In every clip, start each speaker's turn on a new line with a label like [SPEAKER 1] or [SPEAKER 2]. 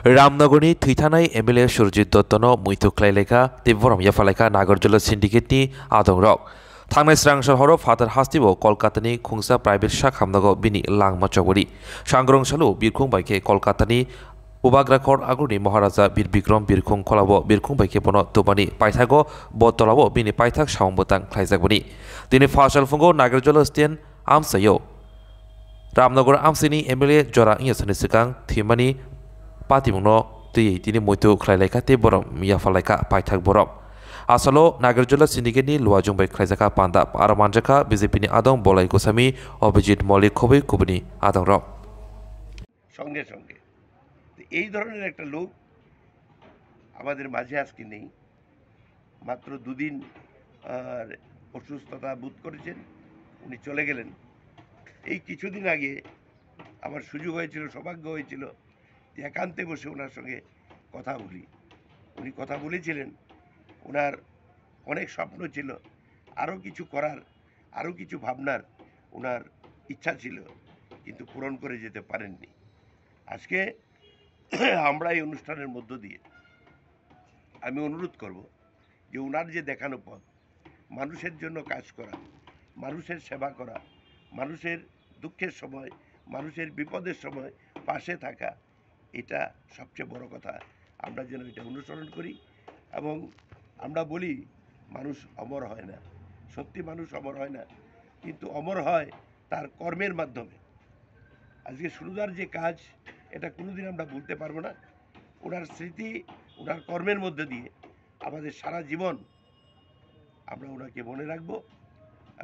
[SPEAKER 1] रामनगरनि थैथानाय MLA Surjit दत्तनो Matthew खालायलेखा तिब्बरम याफालेखा नागरजोला सिन्डिकेटनि आदंरक थांनाय स्रांसर हरो father हास्तिबो कलकातानि खुंसा private शाखामनगो बिनि लांमा चौगुरि सांग्रंसालु बिरखुं बाइके कलकातानि उबाग्राखर आगुनि महाराजा बीर बिक्रम बिरखुं खलाबो बिरखुं बाइके बनो तुबानि पाइथागो बतलाबो बिनि पाइथाक सावंबतां खालायजाकबनि दिनै फासल फुंगो नागरजोला स्टेन आमसायो रामनगर आमसिनि एमएलए जरा इंयासनि सिगां थिमानि पातिमुनो तिनि मैथु खालायलेखा तिब्बरम याफालेखा पाइथाक बरम आसलो नागरजोला सिन्डिकेटनि लुवाजुं बाइ खालायजाखा पान्दाब आरो मानजाखा बिजेपिनि आदं बलाई गोसामी अभिजित मल्लिक खबै कुबनि आदं रक
[SPEAKER 2] সঙ্গে সঙ্গে এই ধরনের একটা লোক আমাদের মাঝে আজকে নেই। মাত্র দুদিন অসুস্থতা বোধ করেছেন, উনি চলে গেলেন। এই কিছুদিন আগে আমার সুযোগ হয়েছিল, সৌভাগ্য হয়েছিল যে একান্তে বসে ওনার সঙ্গে কথা বলি। উনি কথা বলেছিলেন, ওনার অনেক স্বপ্ন ছিল, আরও কিছু করার, আরও কিছু ভাবনার ওনার ইচ্ছা ছিল, কিন্তু পূরণ করে যেতে পারেননি। আজকে আমরা এই অনুষ্ঠানের মধ্য দিয়ে আমি অনুরোধ করব যে ওনার যে দেখানো পথ, মানুষের জন্য কাজ করা, মানুষের সেবা করা, মানুষের দুঃখের সময়, মানুষের বিপদের সময় পাশে থাকা, এটা সবচেয়ে বড় কথা। আমরা যেন এটা অনুসরণ করি এবং আমরা বলি মানুষ অমর হয় না, সত্যি মানুষ অমর হয় না, কিন্তু অমর হয় তার কর্মের মাধ্যমে। আজকে সুরদার যে কাজ, এটা কোনোদিন আমরা ভুলতে পারবো না। ওনার স্মৃতি, ওনার কর্মের মধ্যে দিয়ে আমাদের সারা জীবন আমরা ওনাকে মনে রাখবো।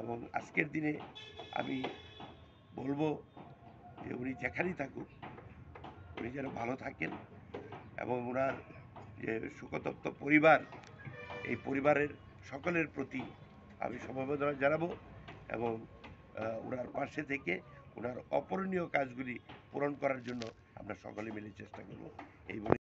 [SPEAKER 2] এবং আজকের দিনে আমি বলবো যে উনি যেখানেই থাকুক, উনি যেন ভালো থাকেন এবং ওনার যে শোকতপ্ত পরিবার, এই পরিবারের সকলের প্রতি আমি সমবেদনা জানাবো এবং ওনার পাশে থেকে ওনার অপূরণীয় কাজগুলি পূরণ করার জন্য আমরা সকলে মিলে চেষ্টা করব এই বলে